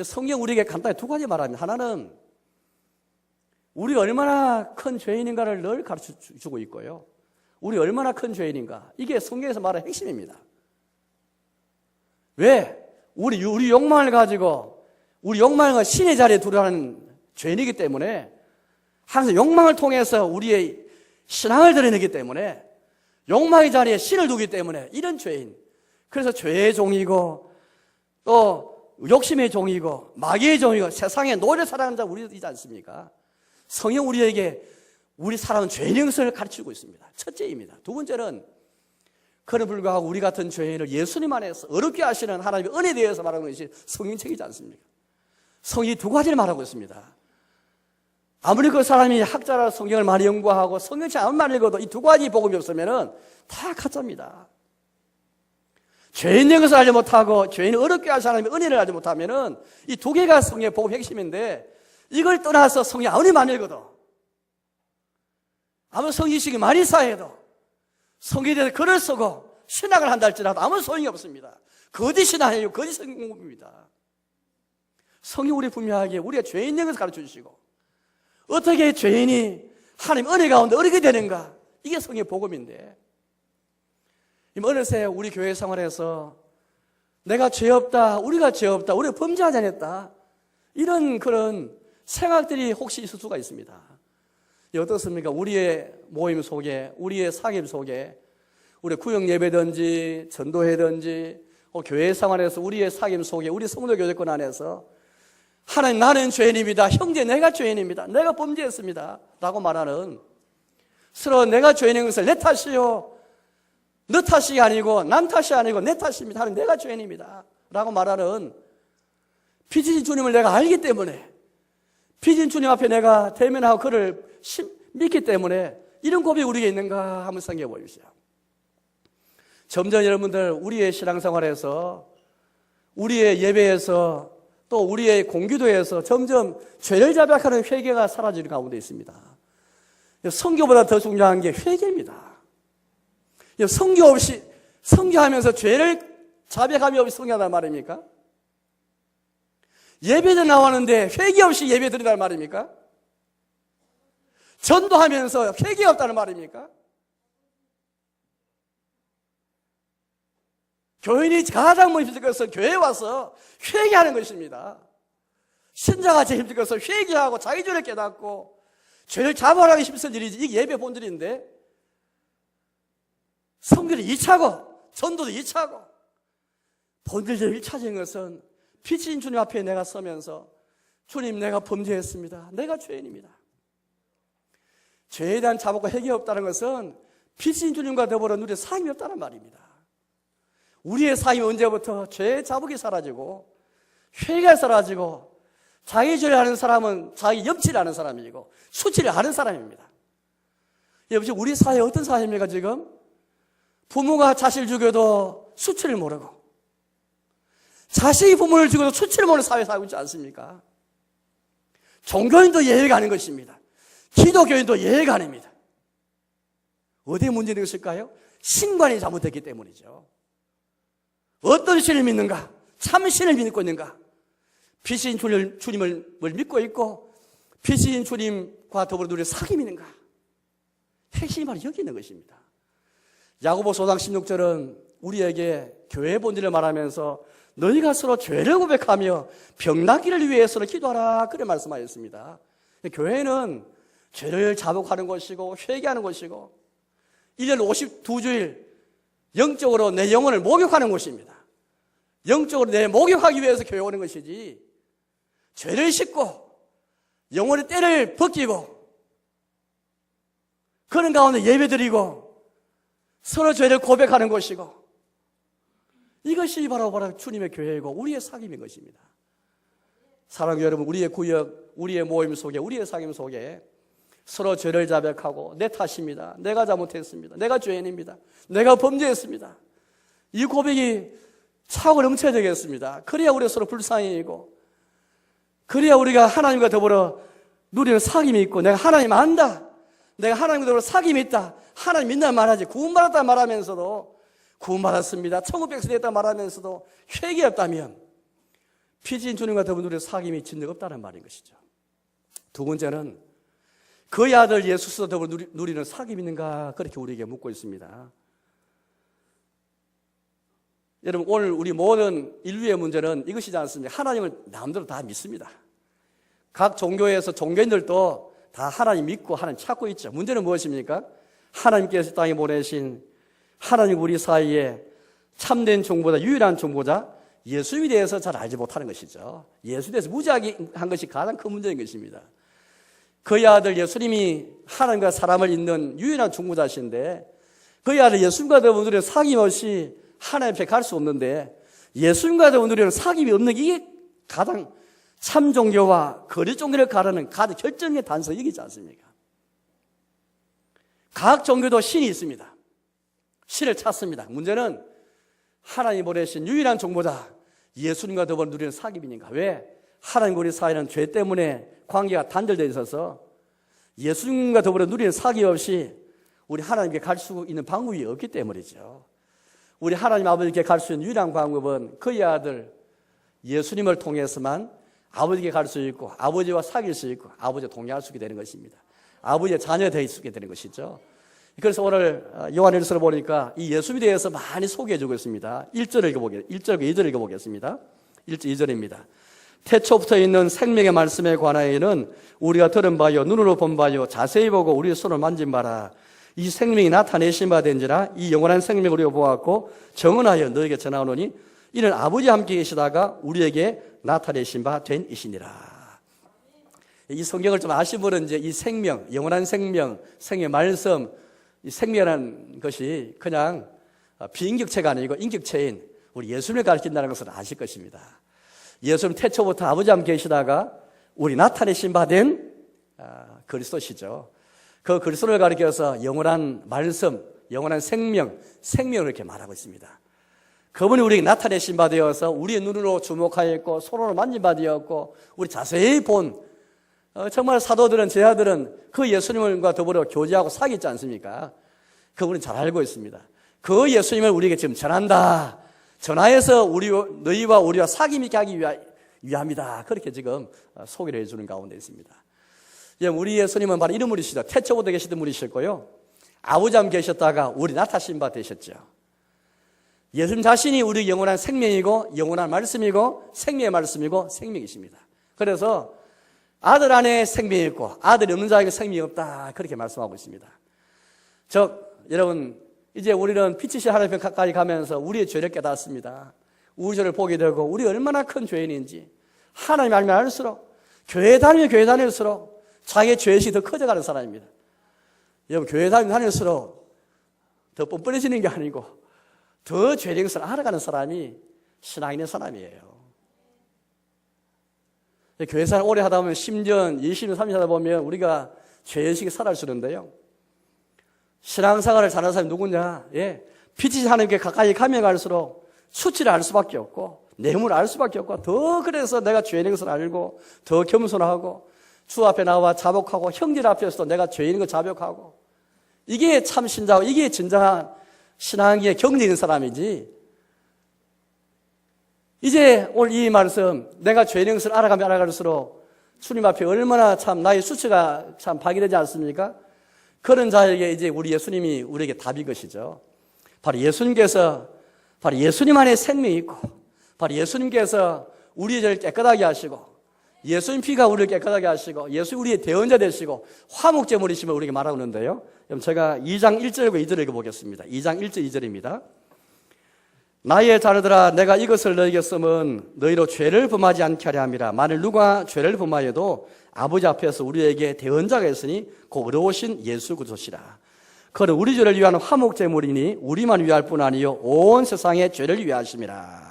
성경 우리에게 간단히 두 가지 말합니다. 하나는 우리가 얼마나 큰 죄인인가를 늘 가르쳐주고 있고요, 우리 얼마나 큰 죄인인가, 이게 성경에서 말하는 핵심입니다. 왜? 우리 욕망을 가지고 우리 욕망을 신의 자리에 두려 하는 죄인이기 때문에 항상 욕망을 통해서 우리의 신앙을 드러내기 때문에 욕망의 자리에 신을 두기 때문에 이런 죄인, 그래서 죄의 종이고 또 욕심의 종이고 마귀의 종이고 세상에 노래 사랑하는 자 우리이지 않습니까? 성경 우리에게 우리 사람은 죄인인 것을 가르치고 있습니다. 첫째입니다. 두 번째는 그에 불구하고 우리 같은 죄인을 예수님 안에서 어렵게 하시는 하나님의 은혜에 대해서 말하는 것이 성경책이지 않습니까? 성경이 두 가지를 말하고 있습니다. 아무리 그 사람이 학자라 성경을 많이 연구하고 성경책 아무리 읽어도 이 두 가지 복음이 없으면 다 가짜입니다. 죄인된 것을 알지 못하고 죄인을 어렵게 하시는 하나님의 은혜를 알지 못하면 이 두 개가 성경의 복음 핵심인데, 이걸 떠나서 성경 아무리 많이 읽어도 아무 성경식이 많이 쌓여도 성경에 대해서 글을 쓰고 신학을 한다 할지라도 아무 소용이 없습니다. 거짓 신학이에요. 거짓 성경 공부입니다. 성경 우리 분명하게 우리가 죄인된 것을 가르쳐 주시고 어떻게 죄인이 하나님 은혜 가운데 어리게 되는가, 이게 성경의 복음인데, 어느새 우리 교회 생활에서 내가 죄 없다, 우리가 죄 없다, 우리가 범죄하지 않았다, 이런 그런 생각들이 혹시 있을 수가 있습니다. 어떻습니까? 우리의 모임 속에, 우리의 사귐 속에, 우리 구역 예배든지 전도회든지 교회 생활에서 우리의 사귐 속에, 우리 성도 교제권 안에서 하나님 나는 죄인입니다, 형제 내가 죄인입니다, 내가 범죄했습니다 라고 말하는, 서로 내가 죄인인 것을 내 탓이요, 너 탓이 아니고 남 탓이 아니고 내 탓입니다, 하나님 내가 죄인입니다 라고 말하는, 빛이신 주님을 내가 알기 때문에, 빛이신 주님 앞에 내가 대면하고 그를 믿기 때문에 이런 고백이 우리에게 있는가 한번 생각해 보십시오. 점점 여러분들 우리의 신앙생활에서, 우리의 예배에서 또 우리의 공기도에서 점점 죄를 자백하는 회개가 사라지는 가운데 있습니다. 선교보다 더 중요한 게 회개입니다. 선교 없이, 선교하면서 죄를 자백함이 없이 선교한단 말입니까? 예배도 나왔는데 회개 없이 예배 드린다는 말입니까? 전도하면서 회개 없다는 말입니까? 교인이 가장 먼저 힘들 것은 교회에 와서 회개하는 것입니다. 신자가 제일 힘들 것은 회개하고 자기 죄를 깨닫고 죄를 자발하기 힘쓴 일이지. 이게 예배 본질인데 선교는 2차고 전도도 2차고 본질적으로 1차적인 것은 빛인 주님 앞에 내가 서면서 주님, 내가 범죄했습니다. 내가 죄인입니다. 죄에 대한 자복과 회개 없다는 것은 빛인 주님과 더불어 누릴 사임이 없다는 말입니다. 우리의 사임이 언제부터 죄의 자복이 사라지고 회개가 사라지고 자기 죄를 하는 사람은 자기 염치를 하는 사람이고 수치를 하는 사람입니다. 여보세요, 우리 사회 어떤 사회입니까 지금? 부모가 자식을 죽여도 수치를 모르고 자식이 부모를 죽여도 수치를 모르는 사회에 살고 있지 않습니까? 종교인도 예외가 아닌 것입니다. 기독교인도 예외가 아닙니다. 어디에 문제된 것일까요? 신관이 잘못됐기 때문이죠. 어떤 신을 믿는가? 참신을 믿고 있는가? 빛인 주님을 믿고 있고 빛인 주님과 더불어 누릴 사귐이 있는가? 핵심이 바로 여기 있는 것입니다. 야고보서 5장 16절은 우리에게 교회의 본질을 말하면서 너희가 서로 죄를 고백하며 병 낫기를 위해서는 기도하라, 그래 말씀하셨습니다. 교회는 죄를 자복하는 것이고 회개하는 것이고 1년 52주일 영적으로 내 영혼을 목욕하는 것입니다. 영적으로 내 목욕하기 위해서 교회 오는 것이지, 죄를 씻고 영혼의 때를 벗기고 그런 가운데 예배드리고 서로 죄를 고백하는 것이고, 이것이 바로 주님의 교회이고 우리의 사귐인 것입니다. 사랑하는 여러분, 우리의 구역, 우리의 모임 속에, 우리의 사귐 속에 서로 죄를 자백하고 내 탓입니다, 내가 잘못했습니다, 내가 죄인입니다, 내가 범죄했습니다, 이 고백이 차고 넘쳐야 되겠습니다. 그래야 우리가 서로 불쌍히이고 그래야 우리가 하나님과 더불어 누리는 사귐이 있고, 내가 하나님 안다, 내가 하나님과 더불어 사귐이 있다, 하나님 믿는다 말하지, 구원받았다 말하면서도 구원받았습니다, 천국 백성이 됐다 말하면서도 회개 없다면 피지인 주님과 더불어 누리는 사귐이 진정 없다는 말인 것이죠. 두 번째는 그의 아들 예수스와 더불어 누리는 사귐이 있는가, 그렇게 우리에게 묻고 있습니다. 여러분, 오늘 우리 모든 인류의 문제는 이것이지 않습니까? 하나님을 마음대로 다 믿습니다. 각 종교에서 종교인들도 다 하나님 믿고 하나님 찾고 있죠. 문제는 무엇입니까? 하나님께서 땅에 보내신 하나님 우리 사이에 참된 종보자, 유일한 종보자 예수님에 대해서 잘 알지 못하는 것이죠. 예수에 대해서 무지한 것이 가장 큰 문제인 것입니다. 그의 아들 예수님이 하나님과 사람을 잇는 유일한 종보자신데, 그의 아들 예수님과 더불어 누리는 사귐 없이 하나님 앞에 갈 수 없는데, 예수님과 더불어 누리는 사귐이 없는 게 가장 참 종교와 거짓 종교를 가르는 가장 결정의 단서이지 않습니까? 각 종교도 신이 있습니다. 신을 찾습니다. 문제는 하나님 보내신 유일한 종보자 예수님과 더불어 누리는 사귐이니까. 왜? 하나님과 우리 사이는 죄 때문에 관계가 단절되어 있어서 예수님과 더불어 누리는 사귐 없이 우리 하나님께 갈 수 있는 방법이 없기 때문이죠. 우리 하나님 아버지께 갈 수 있는 유일한 방법은 그의 아들 예수님을 통해서만 아버지께 갈 수 있고 아버지와 사귈 수 있고 아버지와 동행할 수 있게 되는 것입니다. 아버지의 자녀가 되어 있게 되는 것이죠. 그래서 오늘 요한일서를 보니까 이 예수님에 대해서 많이 소개해주고 있습니다. 1절과 2절을 읽어보겠습니다. 1절 2절입니다. 태초부터 있는 생명의 말씀에 관하여는 우리가 들은 바요 눈으로 본 바요 자세히 보고 우리의 손을 만진 바라. 이 생명이 나타내신 바 된지라. 이 영원한 생명을 우리가 보았고 정언하여 너에게 전하오노니 이는 아버지와 함께 계시다가 우리에게 나타내신 바 된 이시니라. 이 성경을 좀 아시는 분은 이제 이 생명, 영원한 생명, 생명의 말씀, 이 생명이라는 것이 그냥 비인격체가 아니고 인격체인 우리 예수님을 가르친다는 것을 아실 것입니다. 예수님 태초부터 아버지와 함께 계시다가 우리 나타내신 바 된 그리스도시죠. 그 그리스도를 가리켜서 영원한 말씀, 영원한 생명, 생명을 이렇게 말하고 있습니다. 그분이 우리에게 나타내신 바 되어서 우리의 눈으로 주목하였고 손으로 만진 바 되었고 우리 자세히 본 정말 사도들은 제자들은 그 예수님과 더불어 교제하고 사귀지 않습니까? 그분은 잘 알고 있습니다. 그 예수님을 우리에게 지금 전한다. 전하여서 너희와 우리와 사귐 있게 하기 위함이다. 그렇게 지금 소개를 해주는 가운데 있습니다. 우리 예수님은 바로 이런 분이시죠. 태초부터 계시던 분이셨고요. 아버지함 계셨다가 우리 나타신 바 되셨죠. 예수님 자신이 우리 영원한 생명이고 영원한 말씀이고 생명의 말씀이고 생명이십니다. 그래서 아들 안에 생명이 있고 아들이 없는 자에게 생명이 없다. 그렇게 말씀하고 있습니다. 여러분 이제 우리는 빛이신 하나님 가까이 가면서 우리의 죄를 깨닫습니다. 우리 죄를 보게 되고 우리 얼마나 큰 죄인인지 하나님 알면 알수록 교회 다닐수록 자기의 죄의식이 더 커져가는 사람입니다. 여러분 교회 다닐수록 더 뻔뻔해지는 게 아니고 더 죄된 것을 알아가는 사람이 신앙 있는 사람이에요. 교회 생활 오래 하다 보면 10년, 20년, 30년 하다 보면 우리가 죄의식이 사라지는데요. 신앙생활을 잘하는 사람이 누구냐? 빛이 하나님께 가까이 가면 갈수록 수치를 알 수밖에 없고 내용을 알 수밖에 없고 더 그래서 내가 죄인 것을 알고 더 겸손하고 주 앞에 나와 자복하고 형제 앞에서도 내가 죄인인 걸 자복하고 이게 참 신자고 이게 진정한 신앙의 경제 있는 사람이지. 이제 오늘 이 말씀 내가 죄인인 것을 알아가면 알아갈수록 주님 앞에 얼마나 참 나의 수치가 참 발견되지 않습니까? 그런 자에게 이제 우리 예수님이 우리에게 답인 것이죠. 바로 예수님 안에 생명이 있고 바로 예수님께서 우리의 죄를 깨끗하게 하시고 예수님 피가 우리를 깨끗하게 하시고 예수 우리의 대언자 되시고 화목제물이심을 우리에게 말하고 있는데요. 그럼 제가 2장 1절과 2절을 읽어보겠습니다. 2장 1절 2절입니다. 나의 자녀들아 내가 이것을 너희에게 쓰면 너희로 죄를 범하지 않게 하려 함이라. 만일 누가 죄를 범하여도 아버지 앞에서 우리에게 대언자가 있으니 곧 의로우신 예수 그리스도시라. 그는 우리 죄를 위한 화목제물이니 우리만 위할 뿐 아니요 온 세상의 죄를 위하심이라.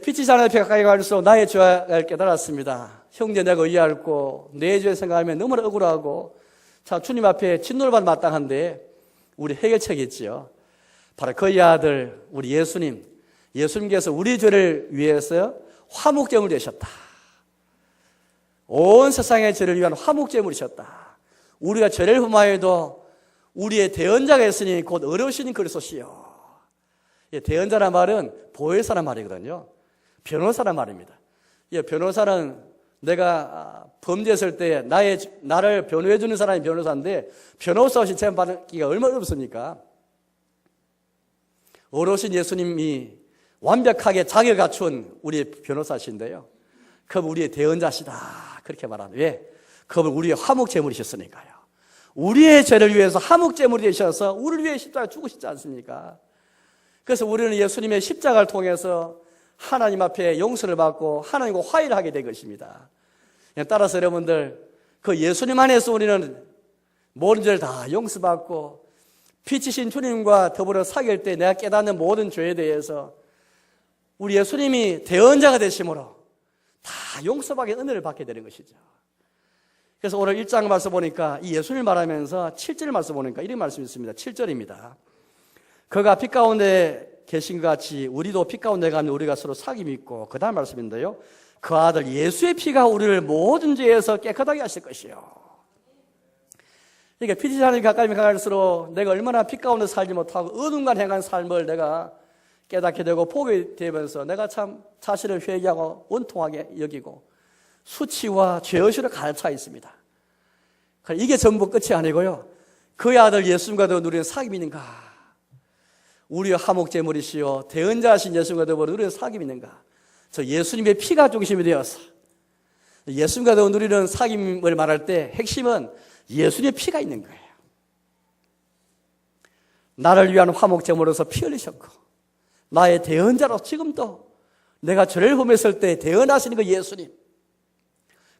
빛이 하나님 앞에 가까이 갈수록 나의 죄를 깨달았습니다. 형제 내가 의아하고 내 죄 생각하면 너무나 억울하고 참 주님 앞에 진노를 받아 마땅한데 우리 해결책이 있지요. 바로 그의 아들 우리 예수님께서 우리 죄를 위해서 화목제물 되셨다. 온 세상의 죄를 위한 화목제물이셨다. 우리가 죄를 범하여도 우리의 대언자가 있으니 곧 의로우신 그리스도시요. 대언자란 말은 보혜사란 말이거든요. 변호사란 말입니다. 변호사는 내가 범죄했을 때 나를 변호해 주는 사람이 변호사인데 변호사 없이 재판 받기가 얼마나 어렵습니까? 어르신 예수님이 완벽하게 자격을 갖춘 우리의 변호사신데요. 그분 우리의 대언자시다. 그렇게 말합니다. 왜? 그분 우리의 화목제물이셨으니까요. 우리의 죄를 위해서 화목제물이 되셔서 우리를 위해 십자가에 죽으시지 않습니까? 그래서 우리는 예수님의 십자가를 통해서 하나님 앞에 용서를 받고 하나님과 화해를 하게 된 것입니다. 따라서 여러분들 그 예수님 안에서 우리는 모든 죄를 다 용서받고 빛이신 주님과 더불어 사귈 때 내가 깨닫는 모든 죄에 대해서 우리 예수님이 대언자가 되심으로 다 용서받게 은혜를 받게 되는 것이죠. 그래서 오늘 1장 말씀 보니까 이 예수님을 말하면서 7절 말씀 보니까 이런 말씀이 있습니다. 7절입니다. 그가 빛 가운데 계신 것 같이 우리도 빛 가운데 가면 우리가 서로 사귐이 있고 그 다음 말씀인데요. 그 아들 예수의 피가 우리를 모든 죄에서 깨끗하게 하실 것이요. 그러니까 빛이 하나님 가까이 갈수록 내가 얼마나 빛 가운데 살지 못하고 어둠과 행한 삶을 내가 깨닫게 되고 보게 되면서 내가 참 자신을 회개하고 원통하게 여기고 수치와 죄의식으로 가득 차 있습니다. 이게 전부 끝이 아니고요. 그의 아들 예수님과 더불어 누리는 사귐이 있는가? 우리의 화목제물이시요 대언자하신 예수님과 더불어 누리는 사귐이 있는가? 저 예수님의 피가 중심이 되어서 예수님과 더불어 누리는 사귐을 말할 때 핵심은 예수님의 피가 있는 거예요. 나를 위한 화목제물로서 피 흘리셨고 나의 대언자로 지금도 내가 죄를 범했을 때 대언하시는 그 예수님,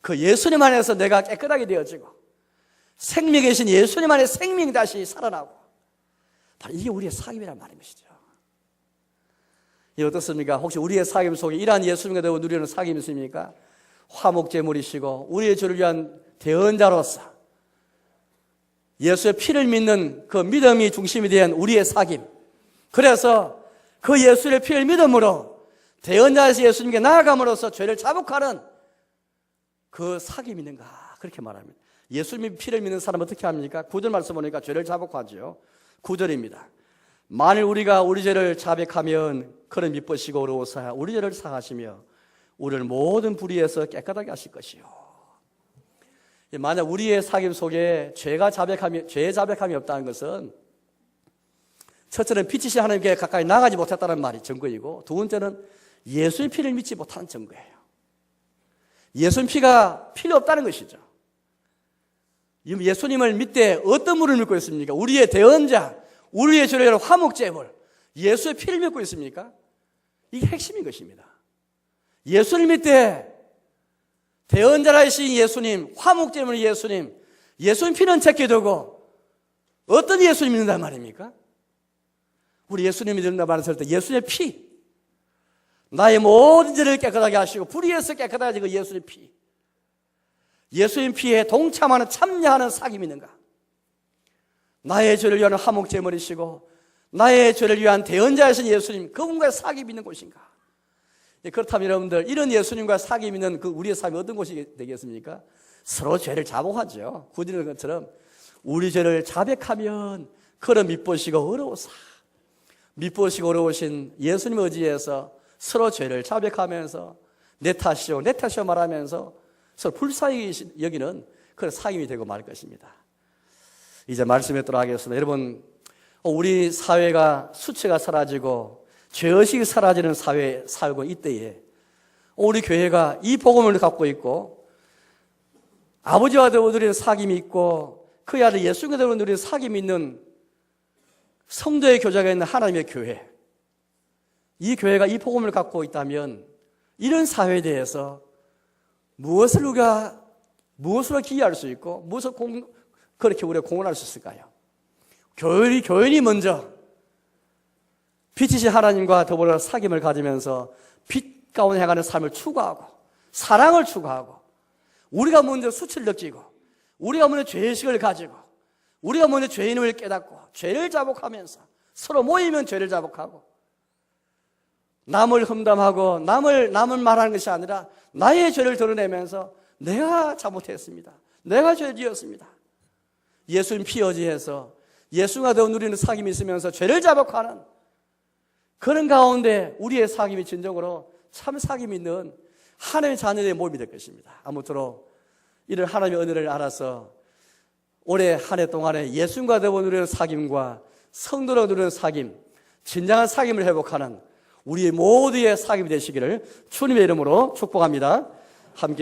그 예수님 안에서 내가 깨끗하게 되어지고 생명에 계신 예수님 안에 생명이 다시 살아나고 바로 이게 우리의 사귐이란 말인 것이죠. 이 어떻습니까? 혹시 우리의 사귐 속에 이러한 예수님과 더불어 누리는 사귐이 있습니까? 화목제물이시고 우리의 죄를 위한 대언자로서 예수의 피를 믿는 그 믿음이 중심이 된 우리의 사귐. 그래서 그 예수의 피를 믿음으로 대언자에서 예수님께 나아감으로써 죄를 자복하는 그 사귐이 있는가 그렇게 말합니다. 예수님의 피를 믿는 사람은 어떻게 합니까? 9절 말씀 보니까 죄를 자복하죠. 9절입니다. 만일 우리가 우리 죄를 자백하면 그를 미쁘시고 의로우사 우리 죄를 사하시며 우리를 모든 불의에서 깨끗하게 하실 것이요. 만약 우리의 사귐 속에 죄의 자백함이 없다는 것은 첫째는 빛이신 하나님께 가까이 나가지 못했다는 말이 증거이고, 두 번째는 예수의 피를 믿지 못하는 증거예요. 예수의 피가 필요 없다는 것이죠. 예수님을 믿되 어떤 분을 믿고 있습니까? 우리의 대언자, 우리의 죄를 화목제물, 예수의 피를 믿고 있습니까? 이게 핵심인 것입니다. 예수를 믿되 대언자라신 예수님, 화목제물의 예수님, 예수님 피는 제껴두고 어떤 예수님 믿는단 말입니까? 우리 예수님 믿는다 말했을 때 예수님의 피, 나의 모든 죄를 깨끗하게 하시고 불의에서 깨끗하게 하시고 예수의 피, 예수님 피에 동참하는 참여하는 사귐이 있는가? 나의 죄를 위한 화목제물이시고 나의 죄를 위한 대언자이신 예수님, 그분과의 사귐이 있는 곳인가? 그렇다면 여러분들, 이런 예수님과 사귐이 있는 그 우리의 삶이 어떤 곳이 되겠습니까? 서로 죄를 자복하죠. 구절인 것처럼 우리 죄를 자백하면 그를 미쁘시고 의로우사, 미쁘시고 의로우신 예수님 의지에서 서로 죄를 자백하면서 내 탓이요 말하면서 서로 불쌍히 여기는 그런 사귐이 되고 말 것입니다. 이제 말씀에 들어가겠습니다. 여러분, 우리 사회가 수치가 사라지고 죄의식이 사라지는 사회고 이때에 우리 교회가 이 복음을 갖고 있고 아버지와 누리는 사귐이 있고 그의 아들 예수님과 누리는 사귐이 있는 성도의 교제가 있는 하나님의 교회, 이 교회가 이 복음을 갖고 있다면 이런 사회에 대해서 무엇으로 기여할 수 있고 무엇을 그렇게 우리가 공헌할 수 있을까요? 교인이 먼저 빛이신 하나님과 더불어 사귐을 가지면서 빛 가운데 행하는 삶을 추구하고 사랑을 추구하고, 우리가 먼저 수치를 느끼고 우리가 먼저 죄의식을 가지고 우리가 먼저 죄인임을 깨닫고 죄를 자복하면서 서로 모이면 죄를 자복하고 남을 험담하고 남을 말하는 것이 아니라 나의 죄를 드러내면서 내가 잘못했습니다, 내가 죄를 지었습니다, 예수님 피 의지해서 예수가 더 누리는 사귐이 있으면서 죄를 자복하는 그런 가운데 우리의 사귐이 진정으로 참 사귐이 있는 하나님의 자녀의 몸이 될 것입니다. 아무쪼록 이런 하나님의 은혜를 알아서 올해 한 해 동안에 예수님과 더불어 누리는 사귐과 성도로 누리는 사귐, 진정한 사귐을 회복하는 우리 모두의 사귐이 되시기를 주님의 이름으로 축복합니다. 함께